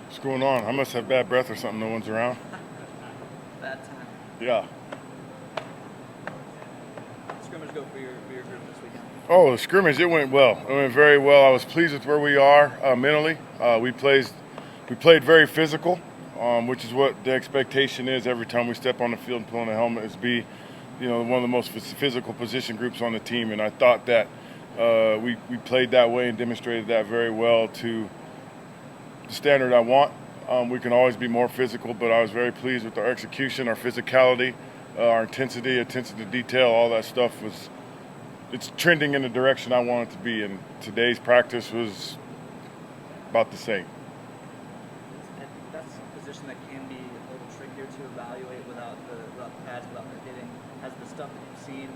What's going on? I must have bad breath or something. No one's around. Bad time. Yeah. Scrimmage go for your group this weekend? Oh, the scrimmage, it went well. It went very well. I was pleased with where we are mentally. We played very physical, which is what the expectation is every time we step on the field and put on the helmet is be, one of the most physical position groups on the team. And I thought that we played that way and demonstrated that very well to the standard I want. We can always be more physical, but I was very pleased with our execution, our physicality, our intensity, attention to detail. All that stuff it's trending in the direction I want it to be. And today's practice was about the same. That's a position that can be a little trickier to evaluate without the pads, without hitting. Has the stuff that you've seen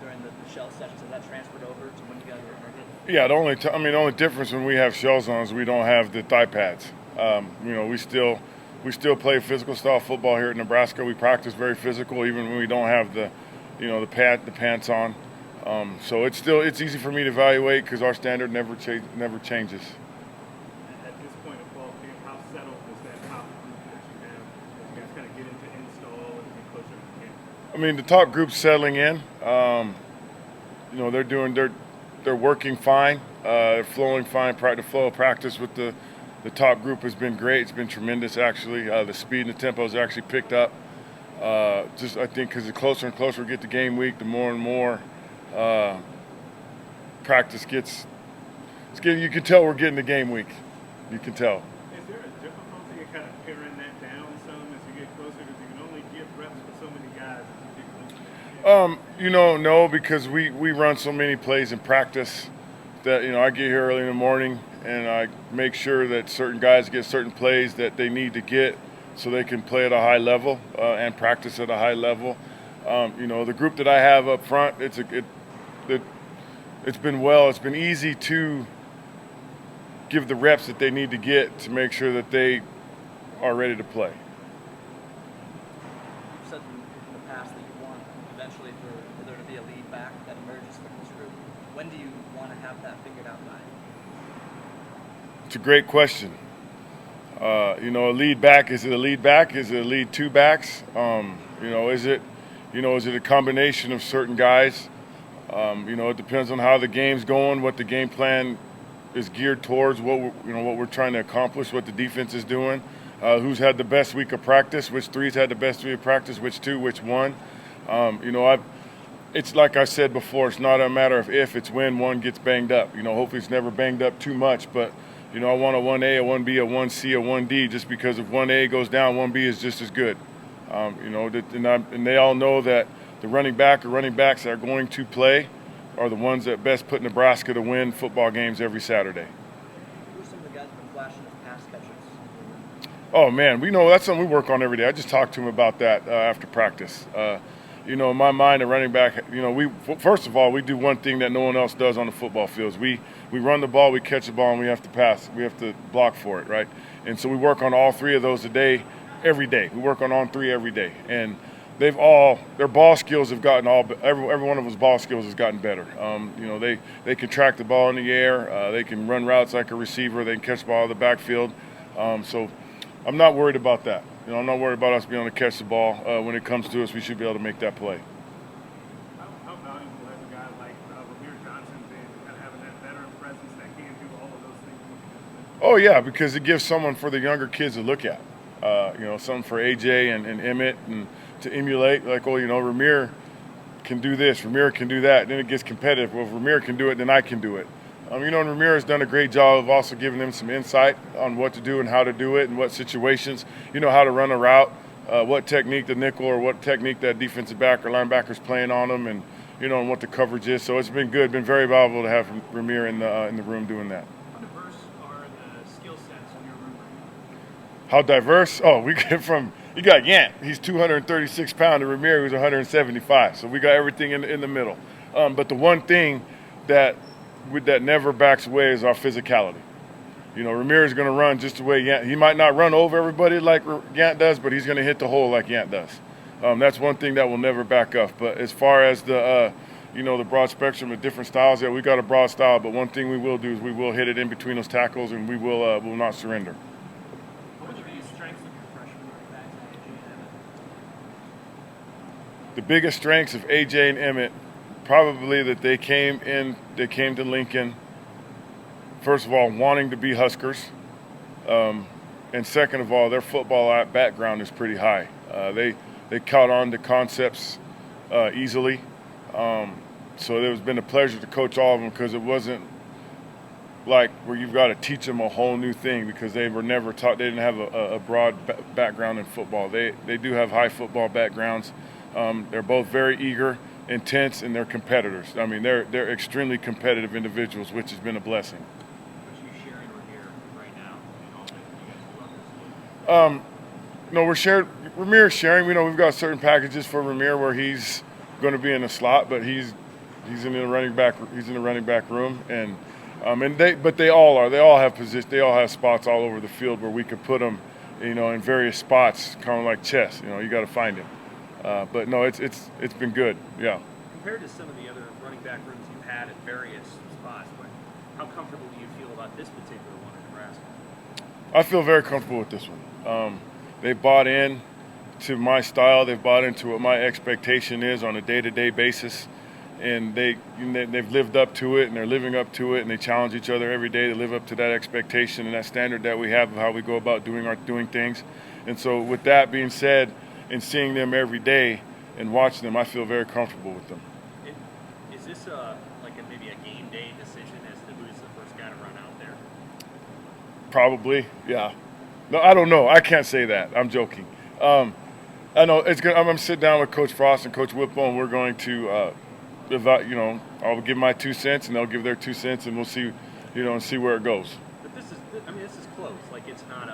during the shell sessions, has that transferred over to when you guys are hitting? Yeah, the only difference when we have shells on is we don't have the thigh pads. We still play physical style football here at Nebraska. We practice very physical, even when we don't have the pants on. So it's easy for me to evaluate because our standard never changes. At this point of fall camp, how settled is that top group that you have? You guys kind of get into install and get closer to camp. I mean, the top group's settling in. They're working fine. They're flowing fine. The flow of practice with the top group has been great. It's been tremendous, actually. The speed and the tempo has actually picked up. I think because the closer and closer we get to game week, the more and more practice gets. You can tell we're getting to game week. You can tell. Is there a difficulty in kind of paring that down some as you get closer? Because you can only give reps with so many guys as you get closer to the game. No, because we run so many plays in practice that I get here early in the morning and I make sure that certain guys get certain plays that they need to get so they can play at a high level and practice at a high level. The group that I have up front, it's been easy to give the reps that they need to get to make sure that they are ready to play. You've said in the past that you want eventually for there to be a lead back that emerges from this group. When do you want to have that figured out by? It's a great question. A lead back, is it a lead back? Is it a lead two backs? Is it a combination of certain guys? It depends on how the game's going, what the game plan is geared towards, what we're trying to accomplish, what the defense is doing, who's had the best week of practice, which three's had the best week of practice, which two, which one. It's like I said before, it's not a matter of if, it's when one gets banged up. Hopefully it's never banged up too much, but I want a 1A, a 1B, a 1C, a 1D, just because if 1A goes down, 1B is just as good. And they all know that the running back or running backs that are going to play are the ones that best put Nebraska to win football games every Saturday. Who are some of the guys that have been flashing as pass catchers? Oh, man, that's something we work on every day. I just talked to him about that after practice. In my mind, a running back, first of all, we do one thing that no one else does on the football fields. We run the ball, we catch the ball, and we have to pass. We have to block for it, right? And so we work on all three of those every day. We work on all three every day. And their ball skills have gotten every one of those ball skills has gotten better. They can track the ball in the air. They can run routes like a receiver. They can catch the ball in the backfield. So I'm not worried about that. I'm not worried about us being able to catch the ball. When it comes to us, we should be able to make that play. How valuable has a guy like Ramir Johnson been, kind of having that veteran presence that can do all of those things? Oh, yeah, because it gives someone for the younger kids to look at. Something for AJ and Emmett and to emulate, like, Ramir can do this, Ramir can do that. Then it gets competitive. Well, if Ramir can do it, then I can do it. And Ramir has done a great job of also giving them some insight on what to do and how to do it and what situations, how to run a route, what technique the nickel or what technique that defensive back or linebacker's playing on them and, and what the coverage is. So it's been good, been very valuable to have Ramir in the room doing that. How diverse are the skill sets in your room right now? How diverse? Oh, we get you got Yant. He's 236 pounds, and Ramir who's 175. So we got everything in the middle. But the one thing that never backs away is our physicality. Ramir is going to run just the way Yant. He might not run over everybody like Yant does, but he's going to hit the hole like Yant does. That's one thing that will never back up. But as far as the broad spectrum of different styles, we got a broad style. But one thing we will do is we will hit it in between those tackles, and we will not surrender. the biggest strengths of AJ and Emmett, probably that they came to Lincoln, first of all, wanting to be Huskers. And second of all, their football background is pretty high. They caught on to concepts easily. So it's been a pleasure to coach all of them, because it wasn't like where you've got to teach them a whole new thing, because they were never taught. They didn't have a broad background in football. They do have high football backgrounds. They're both very eager, intense, and they're competitors. I mean, they're extremely competitive individuals, which has been a blessing. No, Ramir's sharing. We know we've got certain packages for Ramir where he's going to be in the slot, but he's in the running back. He's in the running back room, and they all are. They all have positions. They all have spots all over the field where we could put them, in various spots, kind of like chess. You got to find him. But no, it's been good. Yeah. Compared to some of the other running back rooms you've had at various spots, how comfortable do you feel about this particular one in Nebraska? I feel very comfortable with this one. They bought in to my style. They've bought into what my expectation is on a day-to-day basis, and they've lived up to it, and they're living up to it, and they challenge each other every day to live up to that expectation and that standard that we have of how we go about doing things. And so, with that being said, and seeing them every day and watching them, I feel very comfortable with them. Is this maybe a game day decision as to who's the first guy to run out there? Probably, yeah. No, I don't know. I can't say that. I'm joking. I know it's good. I'm sitting down with Coach Frost and Coach Whipple, and we're going to, I'll give my 2 cents, and they'll give their 2 cents, and we'll see, and see where it goes. But this is close. Like it's not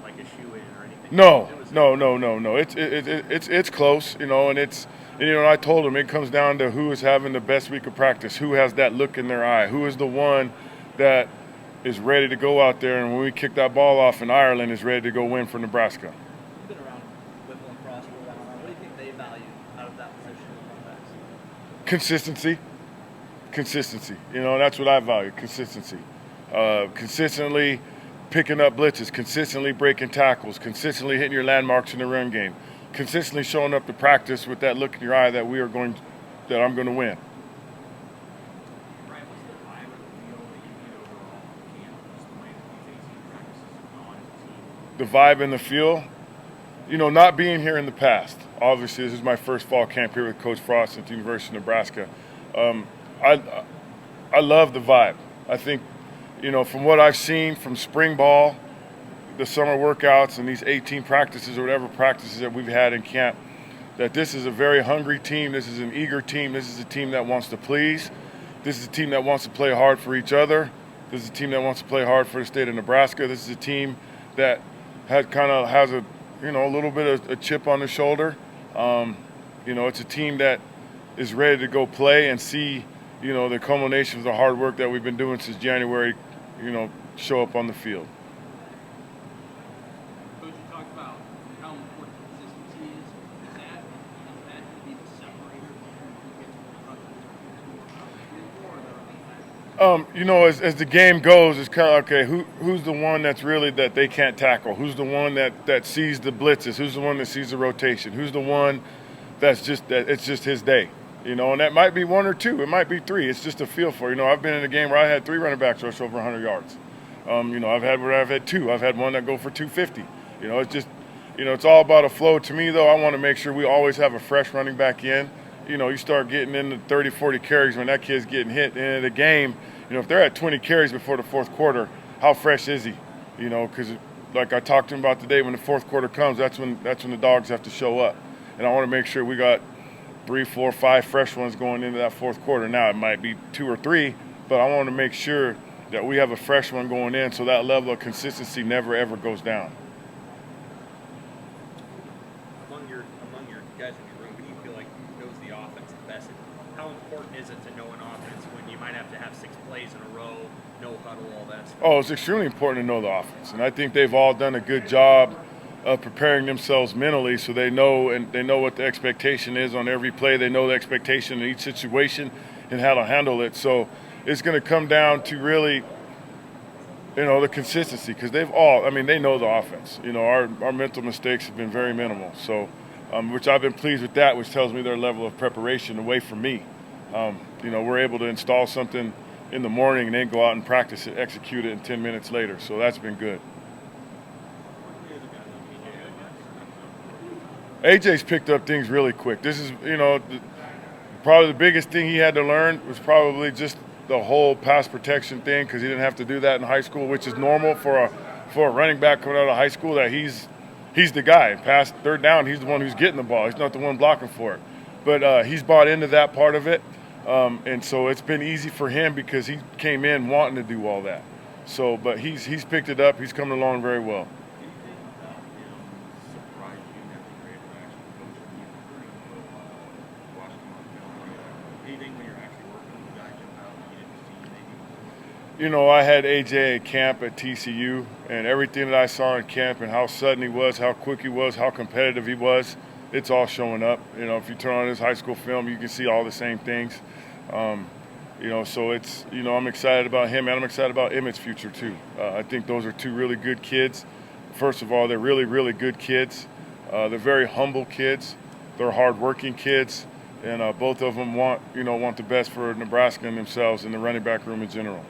like a shoe-in or anything. No. It's close, and I told them it comes down to who is having the best week of practice, who has that look in their eye, who is the one that is ready to go out there, and when we kick that ball off in Ireland, is ready to go win for Nebraska. You've been around Whipple and Frost for a while now. What do you think they value out of that position of running backs? Consistency. That's what I value, consistency. Consistently picking up blitzes, consistently breaking tackles, consistently hitting your landmarks in the run game, consistently showing up to practice with that look in your eye that I'm going to win. The vibe in the field, not being here in the past. Obviously, this is my first fall camp here with Coach Frost at the University of Nebraska. I love the vibe. I think, from what I've seen from spring ball, the summer workouts, and these 18 practices or whatever practices that we've had in camp, that this is a very hungry team. This is an eager team. This is a team that wants to please. This is a team that wants to play hard for each other. This is a team that wants to play hard for the state of Nebraska. This is a team that has a little bit of a chip on the shoulder. It's a team that is ready to go play and see, the culmination of the hard work that we've been doing since January, show up on the field. Coach, you talked about how important consistency is. Is that to be the separator who gets As the game goes, it's kind of okay. Who's the one that's really that they can't tackle? Who's the one that sees the blitzes? Who's the one that sees the rotation? Who's the one that's it's just his day? And that might be 1 or 2. It might be 3. It's just a feel for. I've been in a game where I had 3 running backs rush over 100 yards. I've had 2. I've had one that go for 250. It's just, it's all about a flow. To me, though, I want to make sure we always have a fresh running back in. You start getting into 30, 40 carries when that kid's getting hit. And in the game, if they're at 20 carries before the fourth quarter, how fresh is he? Because like I talked to him about today, when the fourth quarter comes, that's when the dogs have to show up. And I want to make sure we got 3, 4, 5 fresh ones going into that fourth quarter. Now, it might be 2 or 3, but I want to make sure that we have a fresh one going in so that level of consistency never, ever goes down. Among your guys in your room, who do you feel like knows the offense the best? How important is it to know an offense when you might have to have 6 plays in a row, no huddle, all that stuff? Oh, it's extremely important to know the offense. And I think they've all done a good job of preparing themselves mentally so they know what the expectation is on every play. They know the expectation in each situation and how to handle it. So it's going to come down to really, the consistency, because they know the offense. Our mental mistakes have been very minimal. So which I've been pleased with that, which tells me their level of preparation away from me. We're able to install something in the morning and then go out and practice it, execute it, and 10 minutes later. So that's been good. AJ's picked up things really quick. This is, probably the biggest thing he had to learn was probably just the whole pass protection thing, because he didn't have to do that in high school, which is normal for a running back coming out of high school, that he's the guy. Pass third down, he's the one who's getting the ball. He's not the one blocking for it. But he's bought into that part of it, and so it's been easy for him because he came in wanting to do all that. So, but he's picked it up. He's coming along very well. I had AJ at camp at TCU, and everything that I saw in camp and how sudden he was, how quick he was, how competitive he was, it's all showing up. If you turn on his high school film, you can see all the same things. So it's, I'm excited about him, and I'm excited about Emmett's future too. I think those are two really good kids. First of all, they're really, really good kids. They're very humble kids. They're hardworking kids, and both of them want the best for Nebraska and themselves and the running back room in general.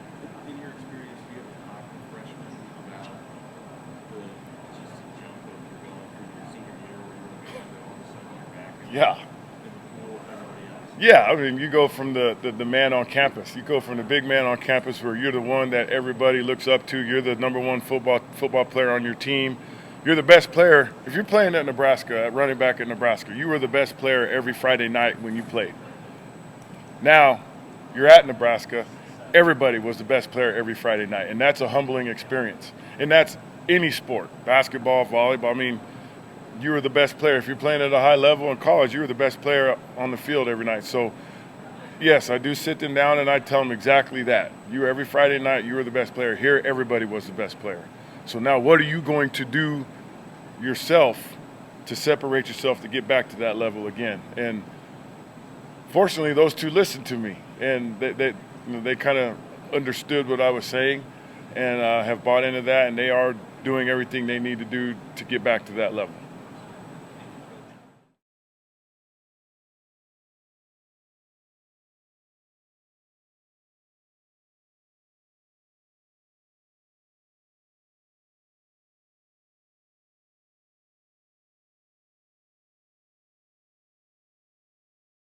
Yeah, I mean, you go from the man on campus. You go from the big man on campus where you're the one that everybody looks up to. You're the number one football player on your team. You're the best player. If you're playing at Nebraska, at running back at Nebraska, you were the best player every Friday night when you played. Now, you're at Nebraska. Everybody was the best player every Friday night, and that's a humbling experience. And that's any sport, basketball, volleyball. I mean, you were the best player. If you're playing at a high level in college, you were the best player on the field every night. So, yes, I do sit them down and I tell them exactly that. Every Friday night, you were the best player. Here, everybody was the best player. So now what are you going to do yourself to separate yourself to get back to that level again? And fortunately, those two listened to me, and they kind of understood what I was saying and have bought into that, and they are doing everything they need to do to get back to that level.